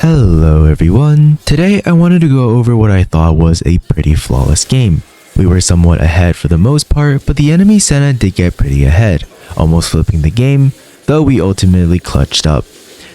Hello everyone, today I wanted to go over what I thought was a pretty flawless game. We were somewhat ahead for the most part, but the enemy Senna did get pretty ahead, almost flipping the game, though we ultimately clutched up.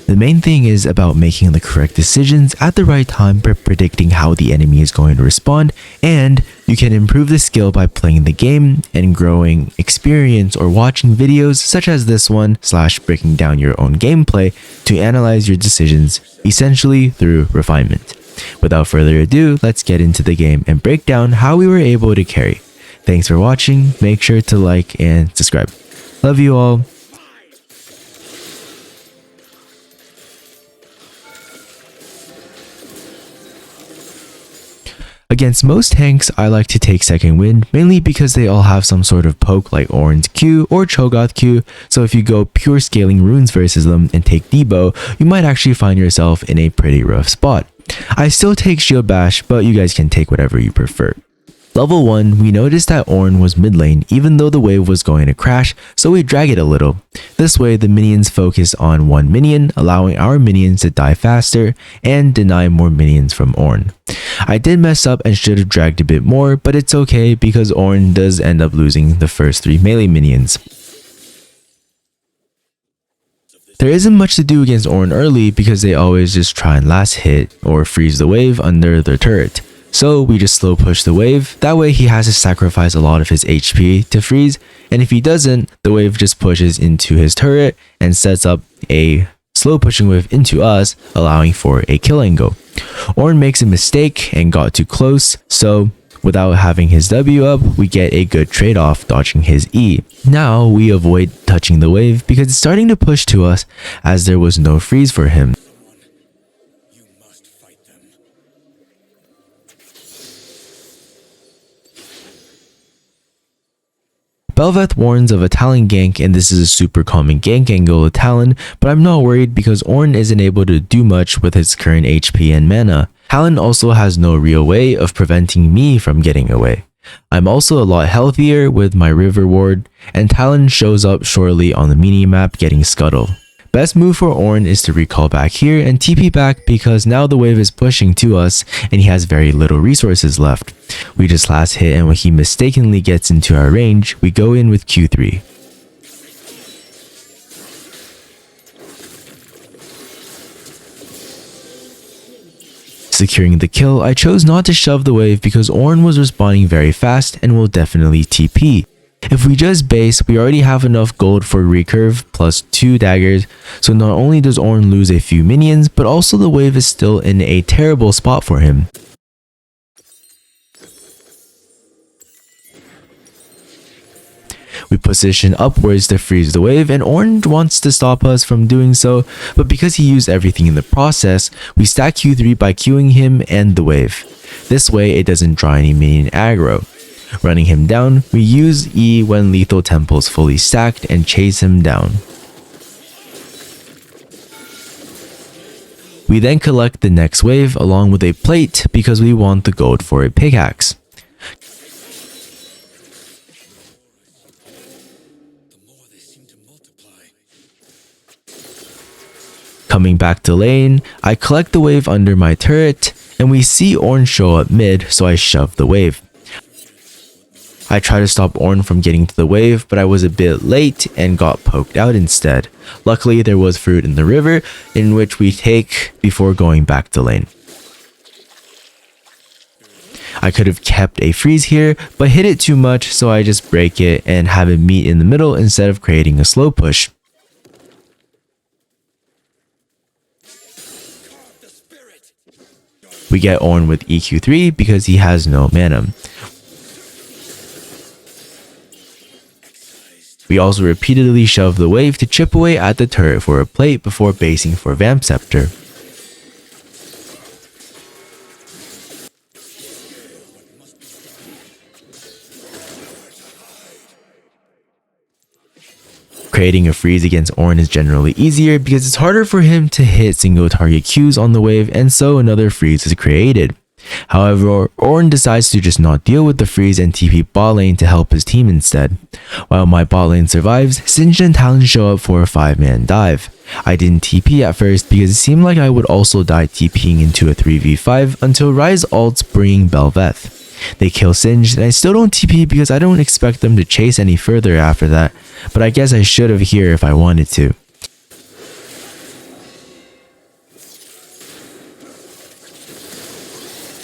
The main thing is about making the correct decisions at the right time by predicting how the enemy is going to respond, and you can improve the skill by playing the game and growing experience or watching videos such as this one / breaking down your own gameplay to analyze your decisions essentially through refinement. Without further ado, let's get into the game and break down how we were able to carry. Thanks for watching, make sure to like and subscribe. Love you all. Against most tanks, I like to take second wind, mainly because they all have some sort of poke like Ornn's Q or Cho'Gath Q, so if you go pure scaling runes versus them and take Debo, you might actually find yourself in a pretty rough spot. I still take Shield Bash, but you guys can take whatever you prefer. Level 1, we noticed that Ornn was mid lane even though the wave was going to crash, so we drag it a little. This way the minions focus on one minion, allowing our minions to die faster and deny more minions from Ornn. I did mess up and should have dragged a bit more, but it's okay because Ornn does end up losing the first 3 melee minions. There isn't much to do against Ornn early because they always just try and last hit or freeze the wave under their turret. So we just slow push the wave, that way he has to sacrifice a lot of his HP to freeze, and if he doesn't, the wave just pushes into his turret and sets up a slow pushing wave into us, allowing for a kill angle. Ornn makes a mistake and got too close, so without having his W up, we get a good trade-off dodging his E. Now we avoid touching the wave because it's starting to push to us as there was no freeze for him. Bel'Veth warns of a Talon gank, and this is a super common gank angle with Talon, but I'm not worried because Ornn isn't able to do much with his current HP and mana. Talon also has no real way of preventing me from getting away. I'm also a lot healthier with my river ward, and Talon shows up shortly on the minimap getting Scuttle. Best move for Ornn is to recall back here and TP back because now the wave is pushing to us and he has very little resources left. We just last hit, and when he mistakenly gets into our range, we go in with Q3. Securing the kill, I chose not to shove the wave because Ornn was responding very fast and will definitely TP. If we just base, we already have enough gold for recurve plus 2 daggers, so not only does Ornn lose a few minions, but also the wave is still in a terrible spot for him. We position upwards to freeze the wave, and Ornn wants to stop us from doing so, but because he used everything in the process, we stack Q3 by Qing him and the wave. This way it doesn't draw any minion aggro. Running him down, we use E when lethal tempo is fully stacked and chase him down. We then collect the next wave along with a plate because we want the gold for a pickaxe. Coming back to lane, I collect the wave under my turret, and we see Ornn show up mid, so I shove the wave. I tried to stop Ornn from getting to the wave, but I was a bit late and got poked out instead. Luckily, there was fruit in the river, in which we take before going back to lane. I could have kept a freeze here, but hit it too much, so I just break it and have it meet in the middle instead of creating a slow push. We get Ornn with EQ3 because he has no mana. We also repeatedly shove the wave to chip away at the turret for a plate before basing for Vamp Scepter. Creating a freeze against Ornn is generally easier because it's harder for him to hit single target Qs on the wave, and so another freeze is created. However, Ornn decides to just not deal with the freeze and TP bot lane to help his team instead. While my bot lane survives, Singed and Talon show up for a 5-man dive. I didn't TP at first because it seemed like I would also die TPing into a 3v5 until Ryze ults bringing Bel'Veth. They kill Singed and I still don't TP because I don't expect them to chase any further after that, but I guess I should have here if I wanted to.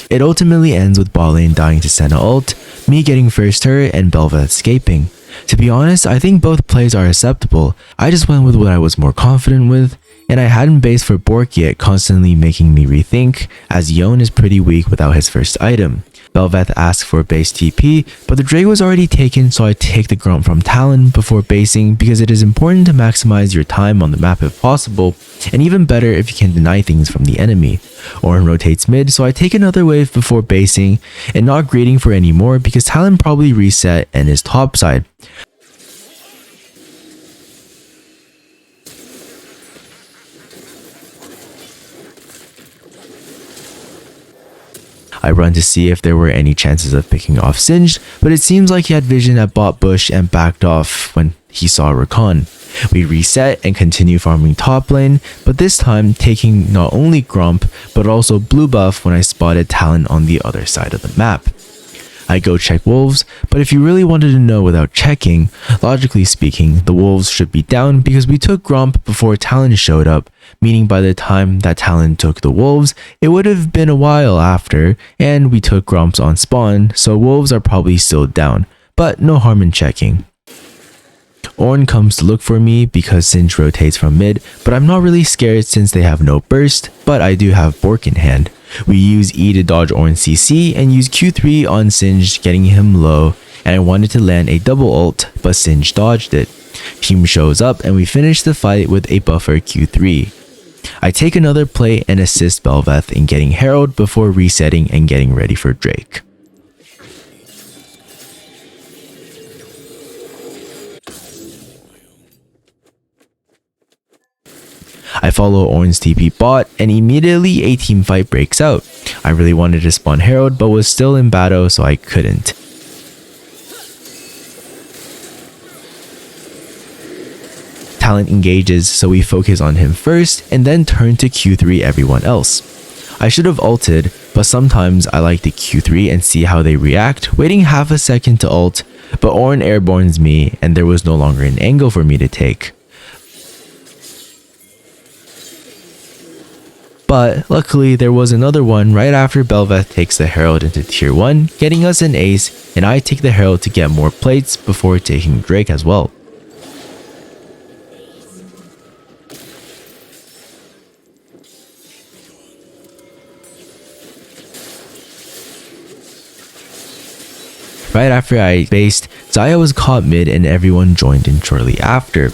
It ultimately ends with bot lane dying to Senna ult, me getting first turret and Bel'Veth escaping. To be honest, I think both plays are acceptable. I just went with what I was more confident with, and I hadn't based for Bork yet, constantly making me rethink, as Yone is pretty weak without his first item. Bel'Veth asks for base TP, but the Drake was already taken, so I take the Grump from Talon before basing because it is important to maximize your time on the map if possible, and even better if you can deny things from the enemy. Ornn rotates mid, so I take another wave before basing and not greeting for any more because Talon probably reset and is topside. I run to see if there were any chances of picking off Singed, but it seems like he had vision at bot bush and backed off when he saw Rakan. We reset and continue farming top lane, but this time taking not only Grump, but also blue buff when I spotted Talon on the other side of the map. I go check wolves, but if you really wanted to know without checking, logically speaking, the wolves should be down because we took Grump before Talon showed up, meaning by the time that Talon took the wolves, it would have been a while after, and we took Grumps on spawn, so wolves are probably still down, but no harm in checking. Ornn comes to look for me because Singed rotates from mid, but I'm not really scared since they have no burst, but I do have Bork in hand. We use E to dodge Ornn CC and use Q3 on Singed, getting him low, and I wanted to land a double ult, but Singed dodged it. Team shows up and we finish the fight with a buffer Q3. I take another play and assist Bel'Veth in getting Herald before resetting and getting ready for Drake. I follow Ornn's TP bot and immediately a team fight breaks out. I really wanted to spawn Herald but was still in battle so I couldn't. Talon engages so we focus on him first and then turn to Q3 everyone else. I should have ulted, but sometimes I like to Q3 and see how they react, waiting half a second to ult, but Ornn airbornes me and there was no longer an angle for me to take. But luckily there was another one right after Bel'Veth takes the Herald into tier 1, getting us an ace, and I take the Herald to get more plates before taking Drake as well. Right after I based, Xayah was caught mid and everyone joined in shortly after.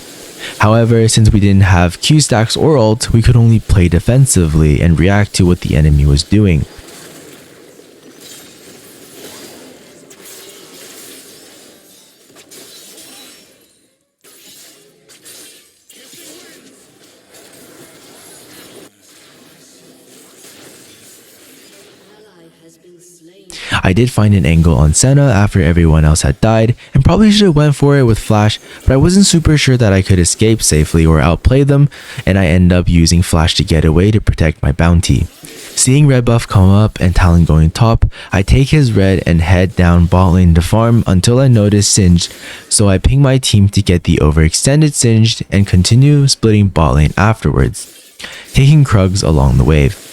However, since we didn't have Q stacks or ult, we could only play defensively and react to what the enemy was doing. I did find an angle on Senna after everyone else had died and probably should have went for it with flash, but I wasn't super sure that I could escape safely or outplay them, and I end up using flash to get away to protect my bounty. Seeing red buff come up and Talon going top, I take his red and head down bot lane to farm until I notice Singed, so I ping my team to get the overextended Singed and continue splitting bot lane afterwards, taking Krugs along the wave.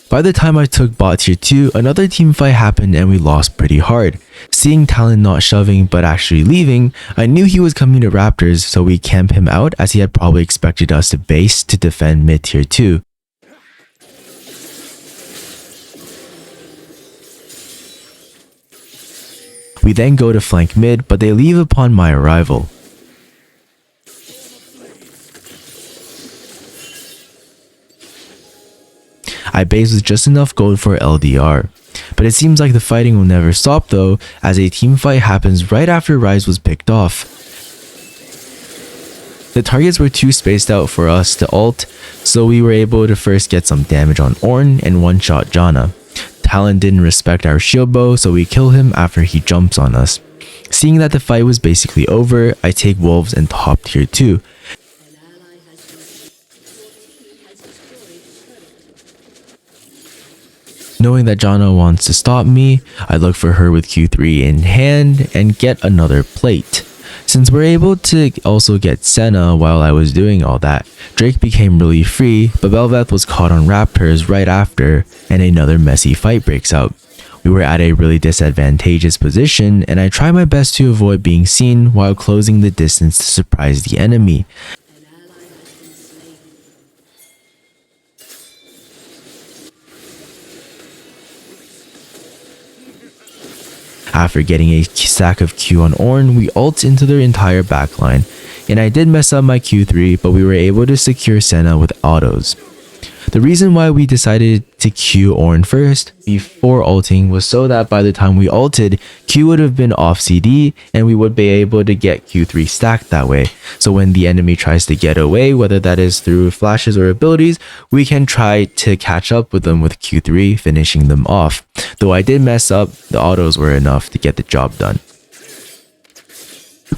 By the time I took bot tier 2, another team fight happened and we lost pretty hard. Seeing Talon not shoving but actually leaving, I knew he was coming to Raptors, so we camped him out as he had probably expected us to base to defend mid tier 2. We then go to flank mid, but they leave upon my arrival. I base with just enough gold for LDR. But it seems like the fighting will never stop though, as a team fight happens right after Ryze was picked off. The targets were too spaced out for us to ult, so we were able to first get some damage on Ornn and one-shot Janna. Talon didn't respect our shield bow, so we kill him after he jumps on us. Seeing that the fight was basically over, I take wolves and top tier 2. Knowing that Janna wants to stop me, I look for her with Q3 in hand and get another plate. Since we're able to also get Senna while I was doing all that, Drake became really free, but Bel'Veth was caught on Raptors right after, and another messy fight breaks out. We were at a really disadvantageous position, and I try my best to avoid being seen while closing the distance to surprise the enemy. After getting a stack of Q on Ornn, we ult into their entire backline, and I did mess up my Q3, but we were able to secure Senna with autos. The reason why we decided to Q Ornn first before ulting was so that by the time we ulted, Q would have been off CD and we would be able to get Q3 stacked that way. So when the enemy tries to get away, whether that is through flashes or abilities, we can try to catch up with them with Q3, finishing them off. Though I did mess up, the autos were enough to get the job done.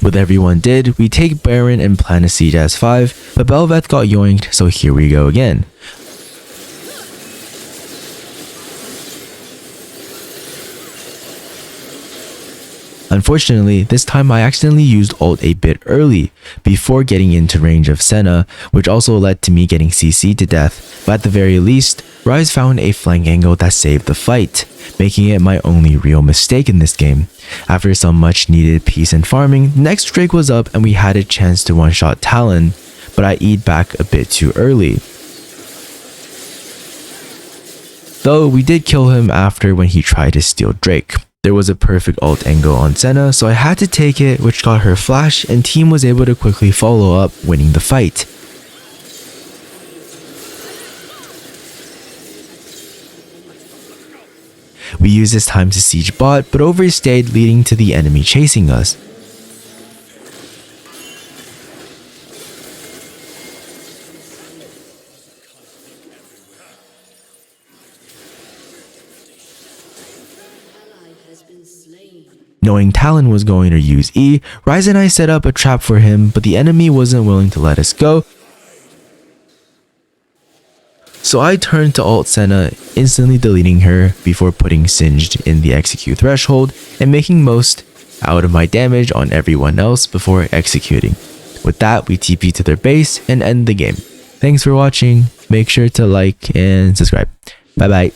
With everyone did, we take Baron and plant a siege as 5, but Bel'Veth got yoinked, so here we go again. Unfortunately, this time I accidentally used ult a bit early, before getting into range of Senna, which also led to me getting CC'd to death, but at the very least, Ryze found a flank angle that saved the fight, making it my only real mistake in this game. After some much needed peace and farming, next Drake was up and we had a chance to one-shot Talon, but I E'd back a bit too early. Though we did kill him after when he tried to steal Drake. There was a perfect ult angle on Senna, so I had to take it, which got her flash, and team was able to quickly follow up, winning the fight. We used this time to siege bot, but overstayed, leading to the enemy chasing us. Knowing Talon was going to use E, Ryze and I set up a trap for him, but the enemy wasn't willing to let us go. So I turned to ult Senna, instantly deleting her before putting Singed in the execute threshold and making most out of my damage on everyone else before executing. With that, we TP to their base and end the game. Thanks for watching, make sure to like and subscribe. Bye bye.